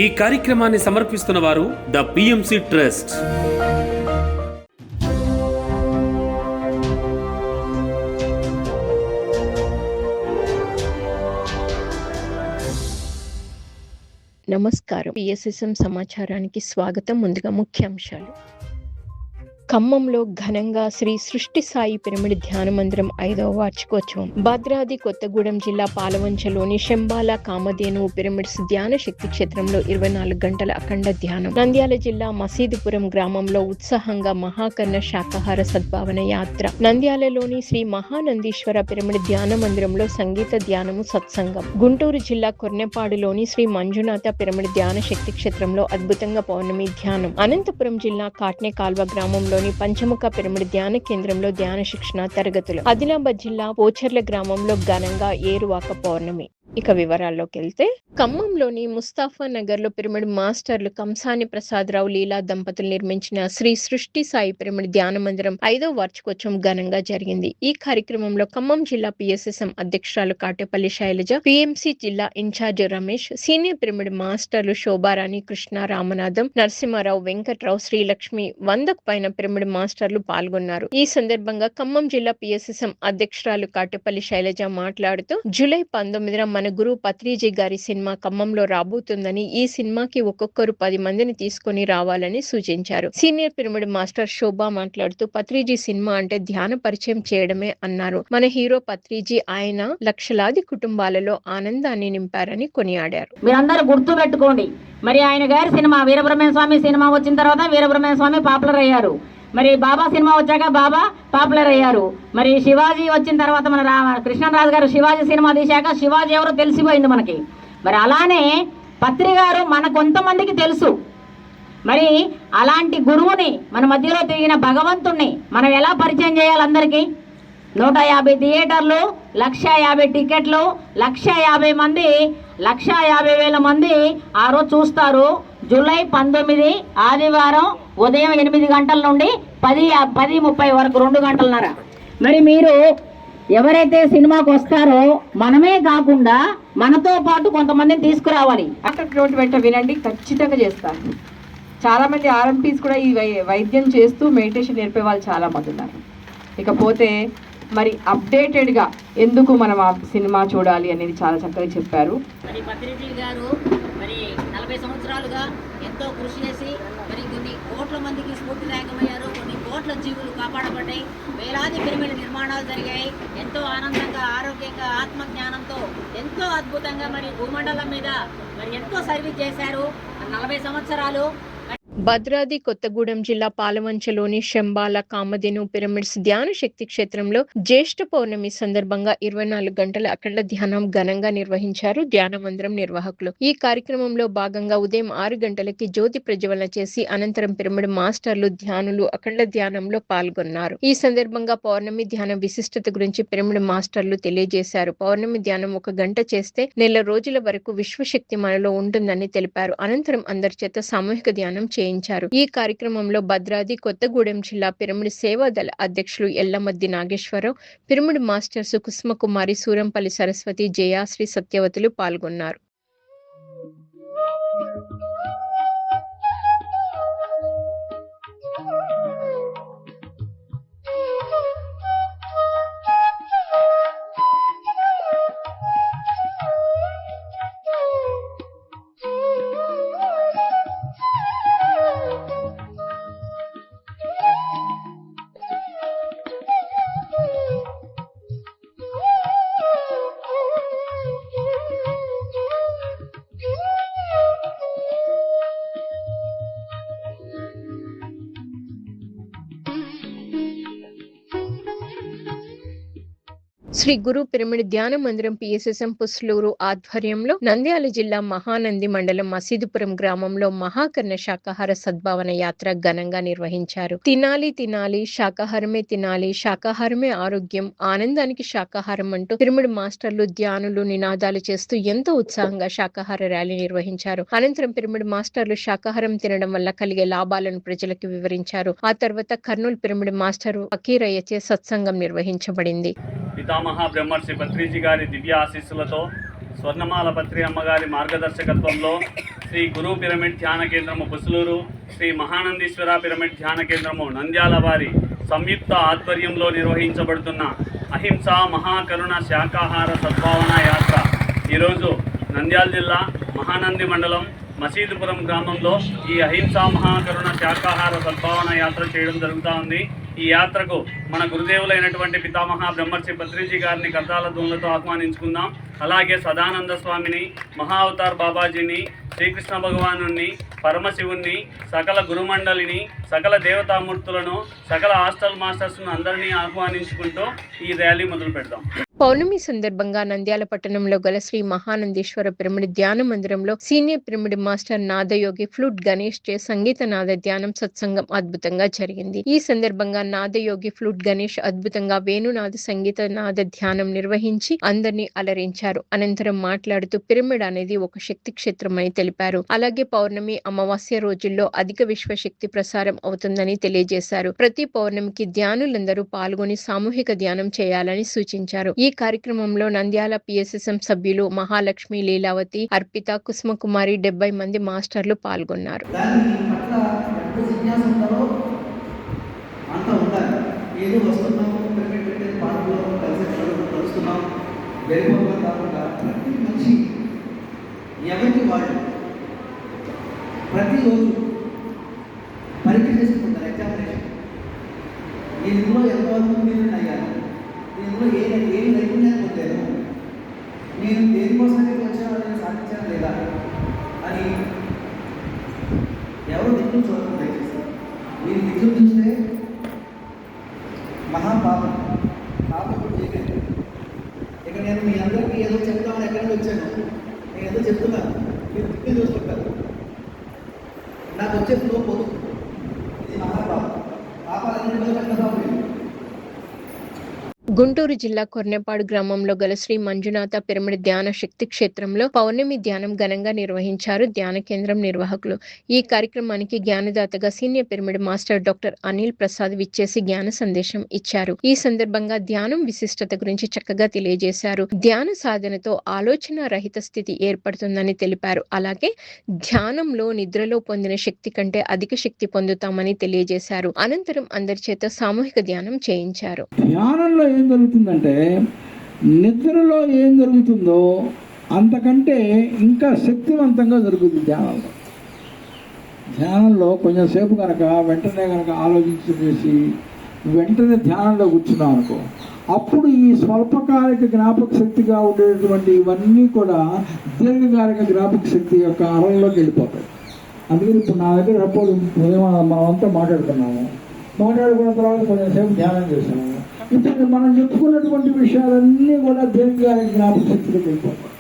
ఈ కార్యక్రమాన్ని సమర్పిస్తున్న వారు ద పిఎంసి ట్రస్ట్. నమస్కారం. పిఎస్ఎస్ఎం సమాచారానికి స్వాగతం. ముందుగా ముఖ్యాంశాలు. ఖమ్మంలో ఘనంగా శ్రీ సృష్టి సాయి పిరమిడ్ ధ్యాన మందిరం 5వ వార్షికోత్సవం. భద్రాద్రి కొత్తగూడెం జిల్లా పాలవంచలోని శంబాల కామధేను పిరమిడ్స్ ధ్యాన శక్తి క్షేత్రంలో 24 గంటల అఖండ ధ్యానం. నంద్యాల జిల్లా మసీదుపురం గ్రామంలో ఉత్సాహంగా మహాకర్ణ శాకాహార సద్భావన యాత్ర. నంద్యాలలోని శ్రీ మహానందీశ్వర పిరమిడ్ ధ్యాన మందిరంలో సంగీత ధ్యానము సత్సంగం. గుంటూరు జిల్లా కొర్నెపాడులోని శ్రీ మంజునాథ పిరమిడ్ ధ్యాన శక్తి క్షేత్రంలో అద్భుతంగా పౌర్ణమి ధ్యానం. అనంతపురం జిల్లా కాట్నే కాల్వ గ్రామంలో పంచముఖ పిరమిడ్ ధ్యాన కేంద్రంలో ధ్యాన శిక్షణ తరగతులు. ఆదిలాబాద్ జిల్లా పోచర్ల గ్రామంలో ఘనంగా ఏరువాక పౌర్ణమి. ఇక వివరాల్లోకి వెళ్తే, ఖమ్మంలోని ముస్తాఫా నగర్ లో పిరమిడ్ మాస్టర్లు కంసాని ప్రసాదరావు లీలా దంపతులు నిర్మించిన శ్రీ సృష్టి సాయి పిరమిడ్ ధ్యాన మందిరం 5వ వార్షికోత్సవం ఘనంగా జరిగింది. ఈ కార్యక్రమంలో ఖమ్మం జిల్లా పిఎస్ఎస్ఎం అధ్యక్షురాలు కాటేపల్లి శైలజ, పిఎంసి జిల్లా ఇన్ఛార్జ్ రమేష్, సీనియర్ పిరమిడ్ మాస్టర్లు శోభారాణి, కృష్ణ, రామనాథం, నరసింహారావు, వెంకట్రావు, శ్రీలక్ష్మి, 100కు పైన పిరమిడ్ మాస్టర్లు పాల్గొన్నారు. ఈ సందర్భంగా ఖమ్మం జిల్లా పిఎస్ఎస్ఎం అధ్యక్షురాలు కాటేపల్లి శైలజ మాట్లాడుతూ, జూలై 19న మన గురువు పత్రిజీ గారి సినిమా ఖమ్మంలో రాబోతుందని, ఈ సినిమాకి ఒక్కొక్కరు 10 మందిని తీసుకొని రావాలని సూచించారు. సీనియర్ పిరమిడ్ మాస్టర్ శోభా మాట్లాడుతూ, పత్రిజీ సినిమా అంటే ధ్యాన పరిచయం చేయడమే అన్నారు. మన హీరో పత్రిజీ, ఆయన లక్షలాది కుటుంబాలలో ఆనందాన్ని నింపారని కొనియాడారు. మీరందరూ గుర్తు పెట్టుకోండి, మరి ఆయన గారి సినిమా వీరబ్రహ్మణ్య స్వామి సినిమా వచ్చిన తర్వాత వీరబ్రహ్మణ్య స్వామి పాపులర్ అయ్యారు. మరి బాబా సినిమా వచ్చాక బాబా పాపులర్ అయ్యారు. మరి శివాజీ వచ్చిన తర్వాత మన కృష్ణరాజు గారు శివాజీ సినిమా తీశాక శివాజీ ఎవరో తెలిసిపోయింది మనకి. మరి అలానే పత్రి గారు మన కొంతమందికి తెలుసు. మరి అలాంటి గురువుని, మన మధ్యలో తిరిగిన భగవంతుణ్ణి మనం ఎలా పరిచయం చేయాలి? అందరికీ 150 థియేటర్లు, 150 టికెట్లు, 150 మంది, 150,000 మంది ఆ రోజు చూస్తారు. జూలై 19 ఆదివారం ఉదయం 8 గంటల నుండి 10:30 వరకు 2 గంటలన్నర. మరి మీరు ఎవరైతే సినిమాకి వస్తారో మనమే కాకుండా మనతో పాటు కొంతమందిని తీసుకురావాలి. వెంట వినండి, ఖచ్చితంగా చేస్తారు. చాలామంది ఆర్ఎంపీస్ కూడా ఈ వైద్యం చేస్తూ మెడిటేషన్ నేర్పే వాళ్ళు చాలామంది ఉన్నారు. ఇకపోతే మరి అప్డేటెడ్గా ఎందుకు మనం ఆ సినిమా చూడాలి అనేది చాలా చక్కగా చెప్పారు. మరి పత్రిజీ గారు మరి 40 సంవత్సరాలుగా ఎంతో కృషి చేసి మరి కొన్ని కోట్ల మందికి స్ఫూర్తిదాయకమయ్యారు. కొన్ని కోట్ల జీవులు కాపాడబడ్డాయి. వేలాది పిరమిడ్ నిర్మాణాలు జరిగాయి. ఎంతో ఆనందంగా, ఆరోగ్యంగా, ఆత్మజ్ఞానంతో ఎంతో అద్భుతంగా మరి భూమండలం మీద మరి ఎంతో సర్వీస్ చేశారు 40 సంవత్సరాలు. భద్రాద్రి కొత్తగూడెం జిల్లా పాలవంచలోని శంబాల కామధేను పిరమిడ్స్ ధ్యాన శక్తి క్షేత్రంలో జ్యేష్ఠ పౌర్ణమి సందర్భంగా 24 గంటల అఖండ ధ్యానం ఘనంగా నిర్వహించారు ధ్యాన మందిరం నిర్వాహకులు. ఈ కార్యక్రమంలో భాగంగా ఉదయం 6 గంటలకి జ్యోతి ప్రజ్వలన చేసి అనంతరం పిరమిడ్ మాస్టర్లు, ధ్యానులు అఖండ ధ్యానంలో పాల్గొన్నారు. ఈ సందర్భంగా పౌర్ణమి ధ్యానం విశిష్టత గురించి పిరమిడ్ మాస్టర్లు తెలియజేశారు. పౌర్ణమి ధ్యానం 1 గంట చేస్తే నెల రోజుల వరకు విశ్వశక్తి మనలో ఉంటుందని తెలిపారు. అనంతరం అందరి చేత సామూహిక ధ్యానం చేయించారు. ఈ కార్యక్రమంలో భద్రాద్రి కొత్తగూడెం జిల్లా పిరమిడ్ సేవా దళ అధ్యక్షులు ఎల్లమద్ది నాగేశ్వరరావు, పిరమిడ్ మాస్టర్స్ కుసుమకుమారి, సూరంపల్లి సరస్వతి, జయాశ్రీ, సత్యవతులు పాల్గొన్నారు. శ్రీ గురు పిరమిడ్ ధ్యాన మందిరం పిఎస్ఎస్ఎం పుస్లూరు ఆధ్వర్యంలో నంద్యాల జిల్లా మహానంది మండలం మసీదుపురం గ్రామంలో మహాకర్ణ శాకాహార సద్భావన యాత్ర ఘనంగా నిర్వహించారు. తినాలి తినాలి, శాకాహారమే తినాలి, శాకాహారమే ఆరోగ్యం, ఆనందానికి శాకాహారం అంటూ పిరమిడ్ మాస్టర్లు, ధ్యానులు నినాదాలు చేస్తూ ఎంతో ఉత్సాహంగా శాకాహార ర్యాలీ నిర్వహించారు. అనంతరం పిరమిడ్ మాస్టర్లు శాకాహారం తినడం వల్ల కలిగే లాభాలను ప్రజలకు వివరించారు. ఆ తర్వాత కర్నూలు పిరమిడ్ మాస్టర్ ఫకీరయ్యచే సత్సంగం నిర్వహించబడింది. పితామహ బ్రహ్మర్షి పత్రిజీ గారి దివ్య ఆశీస్సులతో స్వర్ణమాల పత్రి అమ్మగారి మార్గదర్శకత్వంలో శ్రీ గురు పిరమిడ్ ధ్యాన కేంద్రము పుసులూరు, శ్రీ మహానందీశ్వర పిరమిడ్ ధ్యాన కేంద్రము నంద్యాల వారి సంయుక్త ఆధ్వర్యంలో నిర్వహించబడుతున్న అహింస మహాకరుణ శాకాహార సద్భావన యాత్ర ఈరోజు నంద్యాల జిల్లా మహానంది మండలం మసీదుపురం గ్రామంలో ఈ అహింసా మహాకరుణ శాకాహార సద్భావన యాత్ర చేయడం జరుగుతూ ఉంది. ఈ యాత్రకు మన గురుదేవులైనటువంటి పితామహ బ్రహ్మర్షి పత్రిజీ గారిని కర్తాల ధూములతో ఆహ్వానించుకుందాం. అలాగే సదానంద స్వామిని, మహా అవతార్ బాబాజీని, శ్రీకృష్ణ భగవానుని, పరమశివుణ్ణి, సకల గురుమండలిని, సకల దేవతామూర్తులను, సకల హాస్టల్ మాస్టర్స్ను అందరినీ ఆహ్వానించుకుంటూ ఈ ర్యాలీ మొదలు పెడదాం. పౌర్ణమి సందర్భంగా నంద్యాల పట్టణంలో గల శ్రీ మహానందీశ్వర పిరమిడ్ ధ్యాన మందిరంలో senior pyramid master Nadayogi flute Ganesh చే సంగీత నాద ధ్యానం సత్సంగం అద్భుతంగా జరిగింది. ఈ సందర్భంగా నాదయోగి ఫ్లూట్ గణేష్ అద్భుతంగా వేణునాద సంగీత నాద ధ్యానం నిర్వహించి అందరినీ అలరించారు. అనంతరం మాట్లాడుతూ పిరమిడ్ అనేది ఒక శక్తి క్షేత్రం అని తెలిపారు. అలాగే పౌర్ణమి, అమావాస్య రోజుల్లో అధిక విశ్వశక్తి ప్రసారం అవుతుందని తెలియజేశారు. ప్రతి పౌర్ణమికి ధ్యానులందరూ పాల్గొని సామూహిక ధ్యానం చేయాలని సూచించారు. ఈ కార్యక్రమంలో నంద్యాల పిఎస్ఎస్ఎం సభ్యులు మహాలక్ష్మి, లీలావతి, అర్పిత, కుసుమకుమారి 70 మంది మాస్టర్లు పాల్గొన్నారు. ప్రతిరోజు పరీక్ష చేసుకుంటారు, ఎగ్జామినేషన్. నేను ఇందులో ఎంతవరకు మీరు అయ్యాను, నేను ఏం నైపుణ్యాన్ని పొందాను, నేను దేనికోసమే వచ్చాను సాధించాను లేదా అని ఎవరు దిక్కులు చూడడం దయచేసి. మీరు దిక్కులు చూస్తే మహాపాపం, పాపం చేయలేదు. ఇక నేను మీ అందరికీ ఏదో చెప్తామని ఎక్కడి నుంచి వచ్చాను, నేను ఏదో చెప్తున్నాను, మీరు దిక్కులు చూసుకుంటారు. నాకు వచ్చే ఫ్లో పోతుంది. ఇది మహాపాపం. పాపాలన్నింటి మీద పెద్ద పాపం. గుంటూరు జిల్లా కొర్నెపాడు గ్రామంలో గల శ్రీ మంజునాథ పిరమిడ్ ధ్యాన శక్తి క్షేత్రంలో పౌర్ణమి ధ్యానం ఘనంగా నిర్వహించారు ధ్యాన కేంద్రం నిర్వాహకులు. ఈ కార్యక్రమానికి జ్ఞానదాతగా senior pyramid master doctor Anil Prasad విచ్చేసి జ్ఞాన సందేశం ఇచ్చారు. ఈ సందర్భంగా ధ్యానం విశిష్టత గురించి చక్కగా తెలియజేశారు. ధ్యాన సాధనతో ఆలోచన రహిత స్థితి ఏర్పడుతుందని తెలిపారు. అలాగే ధ్యానంలో నిద్రలో పొందిన శక్తి కంటే అధిక శక్తి పొందుతామని తెలియజేశారు. అనంతరం అందరి చేత సామూహిక ధ్యానం చేయించారు. ధ్యానంలో ఏం జరుగుతుందంటే, నిద్రలో ఏం జరుగుతుందో అంతకంటే ఇంకా శక్తివంతంగా జరుగుతుంది ధ్యానంలో. ధ్యానంలో కొంచెం సేపు కనుక వెంటనే ఆలోచించేసి వెంటనే ధ్యానంలో కూర్చున్నాం అనుకో, అప్పుడు ఈ స్వల్పకాలిక జ్ఞాపక శక్తిగా ఉండేటువంటి ఇవన్నీ కూడా దీర్ఘకాలిక జ్ఞాపక శక్తి యొక్క అరల్లోకి వెళ్ళిపోతాయి. అందుకని ఇప్పుడు నా దగ్గర సపోజ్ మనమంతా మాట్లాడుకున్న తర్వాత కొంచెం సేపు ధ్యానం చేసాము. ఇప్పుడు మనం చెప్పుకున్నటువంటి విషయాలన్నీ కూడా దీర్ఘకాలిక జ్ఞాపక శక్తికి వెళ్ళిపోతాయి.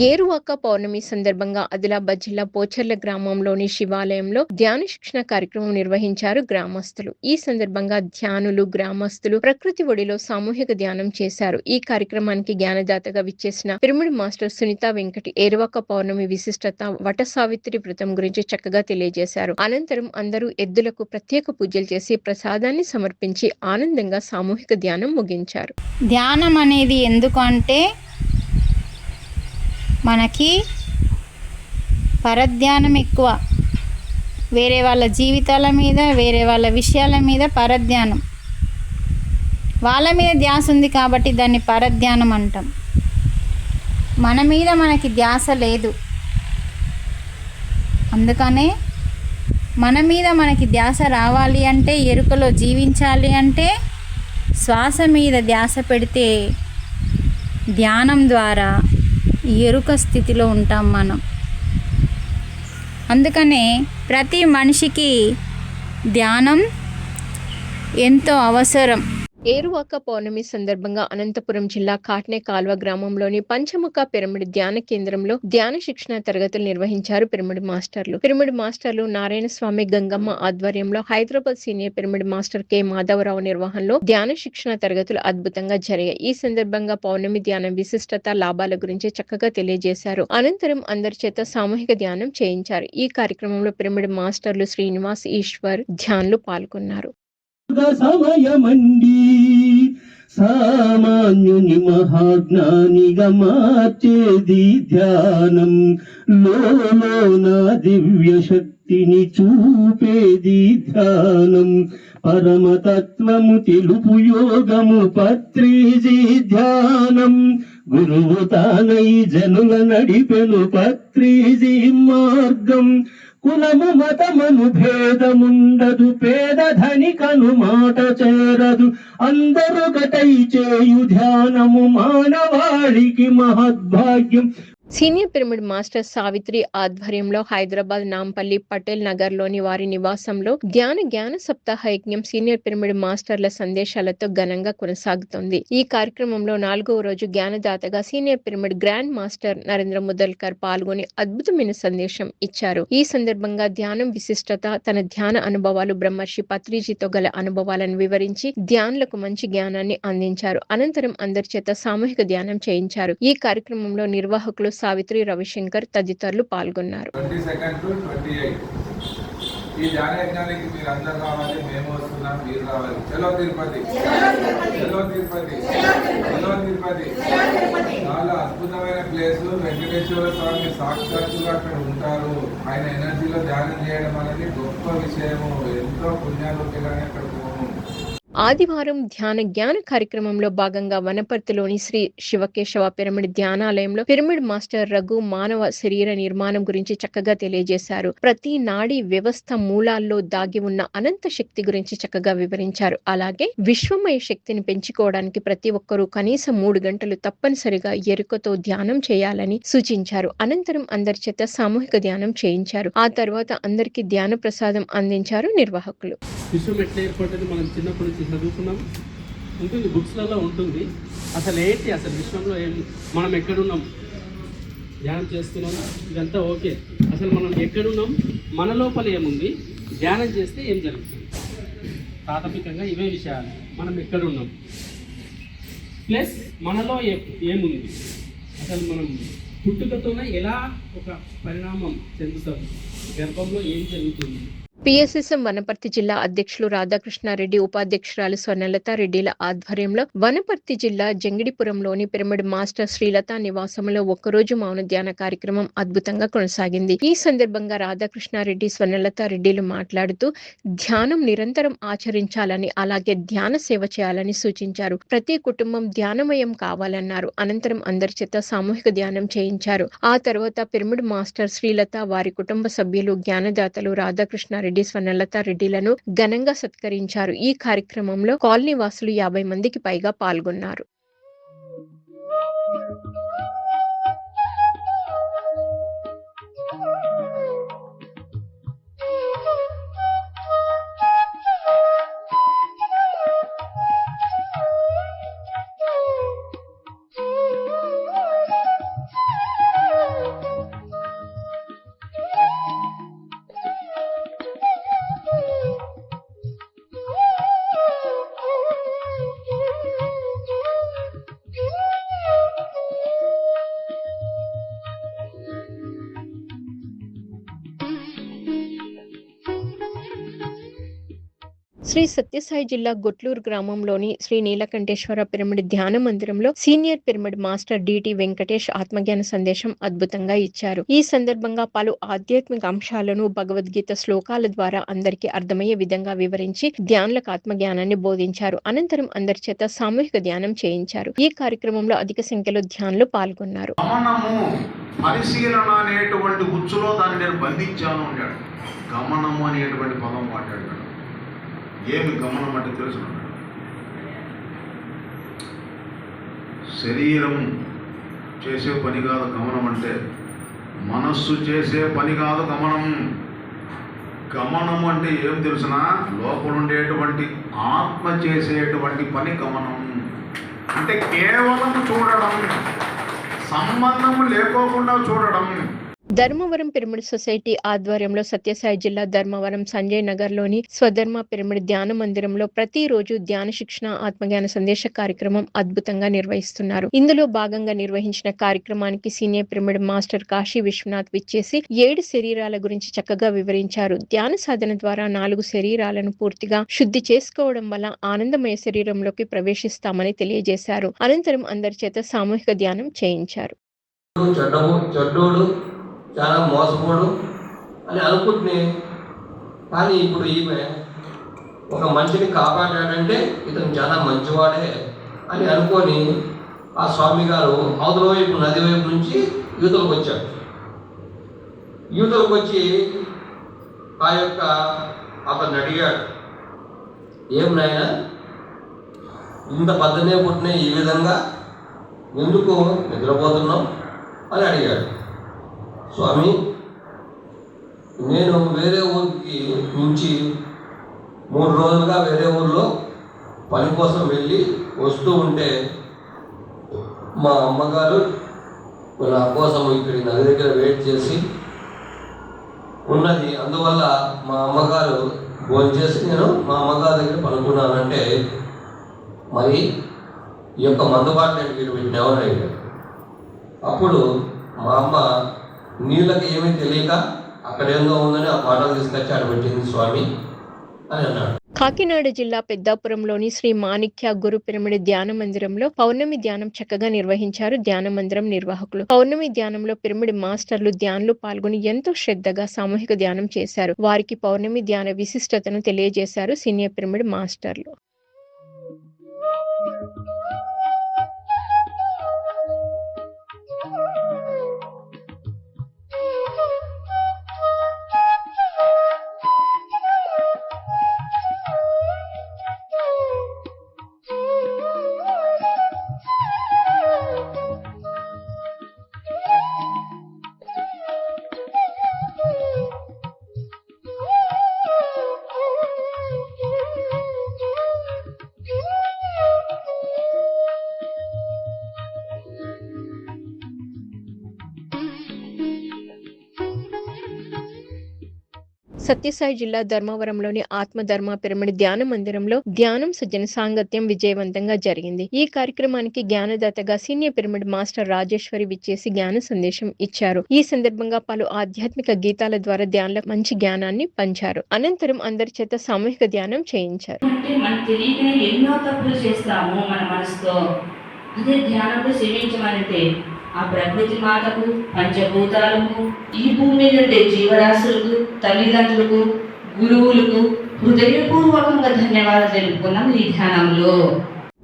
ఏరువాక పౌర్ణమి సందర్భంగా ఆదిలాబాద్ జిల్లా పోచర్ల గ్రామంలోని శివాలయంలో ధ్యాన శిక్షణ కార్యక్రమం నిర్వహించారు గ్రామస్తులు. ఈ సందర్భంగా ధ్యానులు, గ్రామస్తులు ప్రకృతి ఒడిలో సామూహిక ధ్యానం చేశారు. ఈ కార్యక్రమానికి జ్ఞానదాతగా విచ్చేసిన పిరమిడ్ మాస్టర్ సునీత వెంకటి ఏరువాక పౌర్ణమి విశిష్టత, వట సావిత్రి వ్రతం గురించి చక్కగా తెలియజేశారు. అనంతరం అందరూ ఎద్దులకు ప్రత్యేక పూజలు చేసి ప్రసాదాన్ని సమర్పించి ఆనందంగా సామూహిక ధ్యానం ముగించారు. ధ్యానం అనేది ఎందుకు అంటే మనకి పరధ్యానం ఎక్కువ. వేరే వాళ్ళ జీవితాల మీద, వేరే వాళ్ళ విషయాల మీద పరధ్యానం, వాళ్ళ మీద ధ్యాస ఉంది కాబట్టి దాన్ని పరధ్యానం అంటాం. మన మీద మనకి ధ్యాస లేదు, అందుకనే మన మీద మనకి ధ్యాస రావాలి అంటే, ఎరుకలో జీవించాలి అంటే శ్వాస మీద ధ్యాస పెడితే ధ్యానం ద్వారా ఎరుక స్థితిలో ఉంటాం మనం. అందుకనే ప్రతి మనిషికి ధ్యానం ఎంతో అవసరం. ఏరువాక పౌర్ణమి సందర్భంగా అనంతపురం జిల్లా కాట్నే కాల్వ గ్రామంలోని పంచముఖ పిరమిడ్ ధ్యాన కేంద్రంలో ధ్యాన శిక్షణ తరగతులు నిర్వహించారు పిరమిడ్ మాస్టర్లు నారాయణ స్వామి, గంగమ్మ ఆధ్వర్యంలో Hyderabad senior pyramid master K Madhavarao నిర్వహణలో ధ్యాన శిక్షణ తరగతులు అద్భుతంగా జరిగాయి. ఈ సందర్భంగా పౌర్ణమి ధ్యానం విశిష్టత, లాభాల గురించి చక్కగా తెలియజేశారు. అనంతరం అందరి చేత సామూహిక ధ్యానం చేయించారు. ఈ కార్యక్రమంలో పిరమిడ్ మాస్టర్లు శ్రీనివాస్, ఈశ్వర్, ధ్యానులు పాల్గొన్నారు. సమయమండి సామాన్యుని మహాజ్ఞానిగా మార్చేది ధ్యానం, లోన దివ్య శక్తిని చూపేది ధ్యానం, పరమతత్వము తెలుపు యోగము పత్రిజీ ధ్యానం, గురువు తానై జనుల నడిపెను పత్రిజీ మార్గం, కులము మతమను భేదముండదు, పేద ధనికను మాట చేరదు, అందరొకటై చేయు ధ్యానము మానవాళికి మహద్భాగ్యం. సీనియర్ పిరమిడ్ మాస్టర్ సావిత్రి ఆధ్వర్యంలో హైదరాబాద్ నాంపల్లి పటేల్ నగర్ లోని వారి నివాసంలో జ్ఞాన సప్తాహ యజ్ఞం సీనియర్ పిరమిడ్ మాస్టర్ల సందేశాలతో ఘనంగా కొనసాగుతోంది. ఈ కార్యక్రమంలో 4వ రోజు జ్ఞానదాతగా senior pyramid grand master Narendra Mudalkar పాల్గొని అద్భుతమైన సందేశం ఇచ్చారు. ఈ సందర్భంగా ధ్యానం విశిష్టత, తన ధ్యాన అనుభవాలు, బ్రహ్మర్షి పత్రిజీతో గల అనుభవాలను వివరించి ధ్యానులకు మంచి జ్ఞానాన్ని అందించారు. అనంతరం అందరి చేత సామూహిక ధ్యానం చేయించారు. ఈ కార్యక్రమంలో నిర్వాహకులు సావిత్రి, రవిశంకర్ తదితరులు పాల్గొన్నారు. 22 to 28 ఈ ధ్యాన యజ్ఞానికి మీరు అందరూ రావాలి, మేము వస్తున్నాం, మీరు రావాలి. చలో తిరుపతి, చలో తిరుపతి, చలో తిరుపతి. చాలా అద్భుతమైన ప్లేస్. వెంకటేశ్వర స్వామి సాక్షాత్తుగా అక్కడ ఉంటారు. ఆయన ఎనర్జీలో ధ్యానం చేయడం అనేది గొప్ప విషయము. ఎంతో పుణ్యాలు ఉంటే కానీ అక్కడ పోము. ఆదివారం జ్ఞాన కార్యక్రమంలో భాగంగా వనపర్తిలోని శ్రీ శివకేశవ పిరమిడ్ ధ్యానాలయంలో పిరమిడ్ మాస్టర్ రఘు మానవ శరీర నిర్మాణం గురించి చక్కగా తెలియజేశారు. ప్రతి నాడీ వ్యవస్థ మూలాల్లో దాగి ఉన్న అనంత శక్తి గురించి చక్కగా వివరించారు. అలాగే విశ్వమయ శక్తిని పెంచుకోవడానికి ప్రతి ఒక్కరూ కనీసం 3 గంటలు తప్పనిసరిగా ఎరుకతో ధ్యానం చేయాలని సూచించారు. అనంతరం అందరి చేత సామూహిక ధ్యానం చేయించారు. ఆ తర్వాత అందరికీ ధ్యాన ప్రసాదం అందించారు నిర్వాహకులు. విశ్వం ఎట్లా ఏర్పడ్డది మనం చిన్నప్పటి నుంచి చదువుకున్నాం, ఉంటుంది, బుక్స్లలో ఉంటుంది. అసలు ఏంటి, అసలు విశ్వంలో మనం ఎక్కడున్నాం, ధ్యానం చేస్తున్నాం, ఇదంతా ఓకే. అసలు మనం ఎక్కడున్నాం, మన లోపల ఏముంది, ధ్యానం చేస్తే ఏం జరుగుతుంది, ప్రాథమికంగా ఇవే విషయాలు. మనం ఎక్కడున్నాం ప్లస్ మనలో ఏముంది, అసలు మనం పుట్టుకతోనే ఎలా ఒక పరిణామం చెందుతాం, గర్భంలో ఏం జరుగుతుంది. పిఎస్ఎస్ఎం వనపర్తి జిల్లా అధ్యక్షులు రాధాకృష్ణారెడ్డి, ఉపాధ్యక్షురాలు స్వర్ణలత రెడ్డిల ఆధ్వర్యంలో వనపర్తి జిల్లా జంగిడిపురంలోని పిరమిడ్ మాస్టర్ శ్రీలత నివాసంలో ఒక్కరోజు మౌన ధ్యాన కార్యక్రమం అద్భుతంగా కొనసాగింది. ఈ సందర్భంగా రాధాకృష్ణారెడ్డి, స్వర్ణలత రెడ్డిలు మాట్లాడుతూ ధ్యానం నిరంతరం ఆచరించాలని, అలాగే ధ్యాన సేవ చేయాలని సూచించారు. ప్రతి కుటుంబం ధ్యానమయం కావాలన్నారు. అనంతరం అందరి చేత సామూహిక ధ్యానం చేయించారు. ఆ తర్వాత పిరమిడ్ మాస్టర్ శ్రీలత, వారి కుటుంబ సభ్యులు, జ్ఞానదాతలు రాధాకృష్ణారెడ్డి, స్వర్ణలత రెడ్డిలను ఘనంగా సత్కరించారు. ఈ కార్యక్రమంలో కాలనీ వాసులు 50 మందికి పైగా పాల్గొన్నారు. శ్రీ సత్యసాయి జిల్లా గొట్లూరు గ్రామంలోని శ్రీ నీలకంఠేశ్వర పిరమిడ్ ధ్యాన మందిరంలో senior pyramid master DT Venkatesh ఆత్మజ్ఞాన సందేశం అద్భుతంగా ఇచ్చారు. ఈ సందర్భంగా పలు ఆధ్యాత్మిక అంశాలను భగవద్గీత శ్లోకాల ద్వారా అందరికీ అర్థమయ్యే విధంగా వివరించి ధ్యానులకు ఆత్మజ్ఞానాన్ని బోధించారు. అనంతరం అందరి చేత సామూహిక ధ్యానం చేయించారు. ఈ కార్యక్రమంలో అధిక సంఖ్యలో ధ్యానులు పాల్గొన్నారు. పరిశీలన అనేటువంటి ఉచ్చులో దాన్ని నేను బంధించాను అన్నాడు. గమనము అనేటువంటి పదం మాట్లాడాడు. ఏమి గమనం అంటే తెలుసుకున్నాడు. శరీరం చేసే పని కాదు గమనం అంటే, మనస్సు చేసే పని కాదు గమనం. గమనం అంటే ఏం తెలుసునా, లోపల ఉండేటువంటి ఆత్మ చేసేటువంటి పని గమనం. అంటే కేవలం చూడడం, సంబంధం లేకోకుండా చూడడం. ధర్మవరం పిరమిడ్ సొసైటీ ఆధ్వర్యంలో సత్యసాయి జిల్లా ధర్మవరం సంజయ్ నగర్లోని స్వధర్మ పిరమిడ్ ధ్యాన మందిరంలో ప్రతిరోజు ధ్యాన శిక్షణ ఆత్మజ్ఞాన సందేశ కార్యక్రమం అద్భుతంగా నిర్వహిస్తున్నారు. ఇందులో భాగంగా నిర్వహించిన కార్యక్రమానికి senior pyramid master Kashi Vishwanath విచ్చేసి 7 శరీరాల గురించి చక్కగా వివరించారు. ధ్యాన సాధన ద్వారా 4 శరీరాలను పూర్తిగా శుద్ధి చేసుకోవడం వల్ల ఆనందమయ శరీరంలోకి ప్రవేశిస్తామని తెలియజేశారు. అనంతరం అందరి చేత సామూహిక ధ్యానం చేయించారు. చెడ్డోడు చాలా మోసపోడు అని అనుకుంటున్నాయి. కానీ ఇప్పుడు ఈమె ఒక మనిషిని కాపాడాడంటే ఇతను చాలా మంచివాడే అని అనుకొని ఆ స్వామి గారు అవతల వైపు నది వైపు నుంచి యువతలకు వచ్చాడు. యువతలకు వచ్చి ఆ యొక్క అతన్ని అడిగాడు, ఏం నాయనా ఇంత పద్దనే పుట్టిన ఈ విధంగా ఎందుకు నిద్రపోతున్నావు అని అడిగాడు. స్వామి, నేను వేరే ఊరికి నుంచి 3 రోజులుగా వేరే ఊర్లో పని కోసం వెళ్ళి వస్తూ ఉంటే మా అమ్మగారు నా కోసం ఇక్కడి నది దగ్గర వెయిట్ చేసి ఉన్నది. అందువల్ల మా అమ్మగారు భోంచేసి నేను మా అమ్మగారి దగ్గర పనుకున్నానంటే మరి ఈ యొక్క మందుబాటు నేను వీరు వీటిని ఎవరు అడిగారు. అప్పుడు మా అమ్మ నీళ్ళకి ఏమీ తెలియక అక్కడేందో ఉందని ఆ బాటలు తీసుకొచ్చి ఆడబెట్టింది స్వామి అని అన్నాడు. కాకినాడ జిల్లా పెద్దాపురంలోని శ్రీ మాణిక్య గురు పిరమిడ్ ధ్యాన మందిరంలో పౌర్ణమి ధ్యానం చక్కగా నిర్వహించారు ధ్యాన మందిరం నిర్వాహకులు. పౌర్ణమి ధ్యానంలో పిరమిడ్ మాస్టర్లు ధ్యానంలో పాల్గొని ఎంతో శ్రద్ధగా సామూహిక ధ్యానం చేశారు. వారికి పౌర్ణమి ధ్యాన విశిష్టతను తెలియజేశారు సీనియర్ పిరమిడ్ మాస్టర్లు. సత్యసాయి జిల్లా ధర్మవరంలోని ఆత్మధర్మ పిరమిడ్ ధ్యాన మందిరంలో ధ్యానం సజ్జన సాంగత్యం విజయవంతంగా జరిగింది. ఈ కార్యక్రమానికి జ్ఞానదాతగా సీనియర్ పిరమిడ్ మాస్టర్ రాజేశ్వరి విచ్చేసి జ్ఞాన సందేశం ఇచ్చారు. ఈ సందర్భంగా పలు ఆధ్యాత్మిక గీతాల ద్వారా ధ్యానంలో మంచి జ్ఞానాన్ని పంచారు. అనంతరం అందరి చేత సామూహిక ధ్యానం చేయించారు. ఎన్నో తప్పులు చేస్తాము మన మనసుతో. అదే ధ్యానంలో సేవించమంటే ఆ ప్రకృతి మాతకు, పంచభూతాలకు, ఈ భూమి మీద ఉండే జీవరాశులకు, తల్లిదండ్రులకు, గురువులకు హృదయపూర్వకంగా ధన్యవాదాలు తెలుపుకున్నాం ఈ ధ్యానంలో.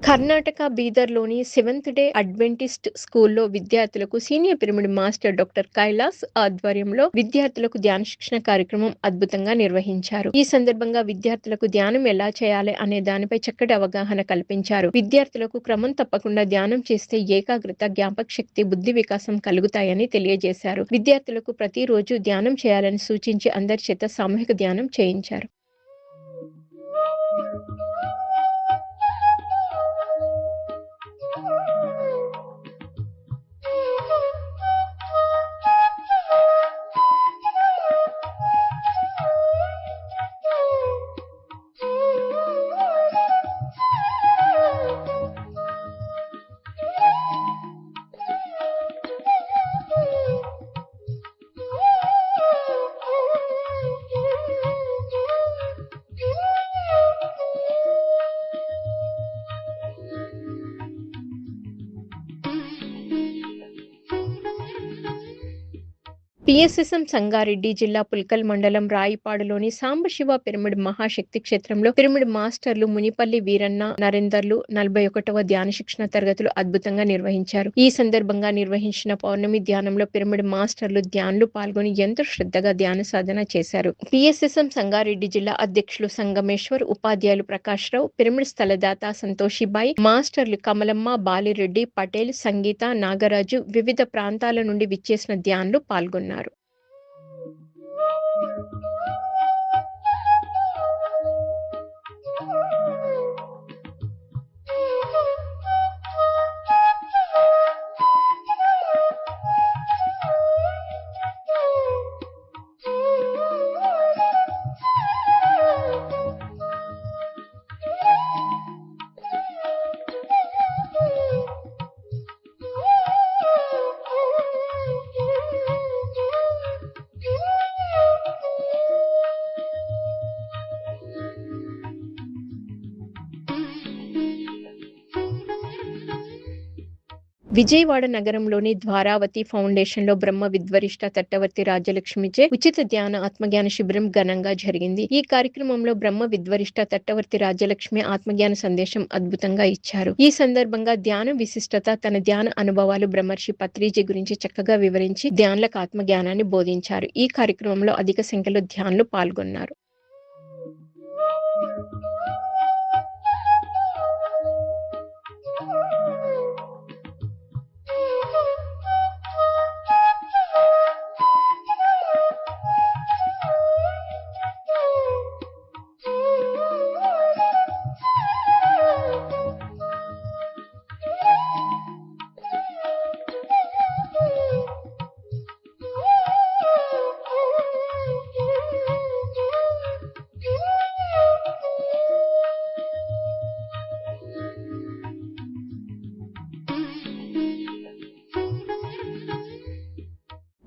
కర్ణాటక బీదర్లోని 7th డే అడ్వెంటిస్ట్ స్కూల్లో విద్యార్థులకు senior pyramid master doctor Kailash ఆధ్వర్యంలో విద్యార్థులకు ధ్యాన శిక్షణ కార్యక్రమం అద్భుతంగా నిర్వహించారు. ఈ సందర్భంగా విద్యార్థులకు ధ్యానం ఎలా చేయాలి అనే దానిపై చక్కటి అవగాహన కల్పించారు. విద్యార్థులకు క్రమం తప్పకుండా ధ్యానం చేస్తే ఏకాగ్రత, జ్ఞాపక శక్తి, బుద్ధి వికాసం కలుగుతాయని తెలియజేశారు. విద్యార్థులకు ప్రతిరోజు ధ్యానం చేయాలని సూచించి అందరి చేత సామూహిక ధ్యానం చేయించారు. పిఎస్ఎస్ఎం సంగారెడ్డి జిల్లా పుల్కల్ మండలం రాయిపాడులోని సాంబశివ పిరమిడ్ మహాశక్తి క్షేత్రంలో పిరమిడ్ మాస్టర్లు మునిపల్లి వీరన్న, నరేందర్లు 41వ ధ్యాన శిక్షణ తరగతులు అద్భుతంగా నిర్వహించారు. ఈ సందర్భంగా నిర్వహించిన పౌర్ణమి ధ్యానంలో పిరమిడ్ మాస్టర్లు ధ్యానంలో పాల్గొని ఎంతో శ్రద్ధగా ధ్యాన సాధన చేశారు. పిఎస్ఎస్ఎం సంగారెడ్డి జిల్లా అధ్యక్షులు సంగమేశ్వర్, ఉపాధ్యాయులు ప్రకాష్ రావు, పిరమిడ్ స్థలదాత సంతోషిబాయి, మాస్టర్లు కమలమ్మ, బాలిరెడ్డి, పటేల్, సంగీత, నాగరాజు వివిధ ప్రాంతాల నుండి విచ్చేసిన ధ్యానంలో పాల్గొన్నారు. విజయవాడ నగరంలోని ద్వారావతి ఫౌండేషన్లో బ్రహ్మ విద్వరిష్ట తట్టవర్తి రాజ్యలక్ష్మిచే ఉచిత ధ్యాన ఆత్మజ్ఞాన శిబిరం ఘనంగా జరిగింది. ఈ కార్యక్రమంలో బ్రహ్మ విద్వరిష్ట తట్టవర్తి రాజ్యలక్ష్మి ఆత్మజ్ఞాన సందేశం అద్భుతంగా ఇచ్చారు. ఈ సందర్భంగా ధ్యాన విశిష్టత, తన ధ్యాన అనుభవాలు బ్రహ్మర్షి పత్రిజీ గురించి చక్కగా వివరించి ధ్యానులకు ఆత్మజ్ఞానాన్ని బోధించారు. ఈ కార్యక్రమంలో అధిక సంఖ్యలో ధ్యానులు పాల్గొన్నారు.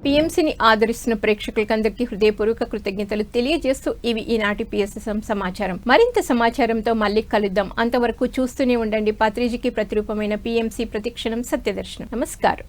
పిఎంసిని ఆదరిస్తున్న ప్రేక్షకులందరికీ హృదయపూర్వక కృతజ్ఞతలు తెలియజేస్తూ ఇవి ఈనాటి పిఎస్ఎస్ఎం సమాచారం. మరింత సమాచారంతో మళ్ళీ కలుద్దాం. అంతవరకు చూస్తూనే ఉండండి పత్రిజీకి ప్రతిరూపమైన పిఎంసి ప్రతిక్షణం సత్యదర్శనం. నమస్కారం.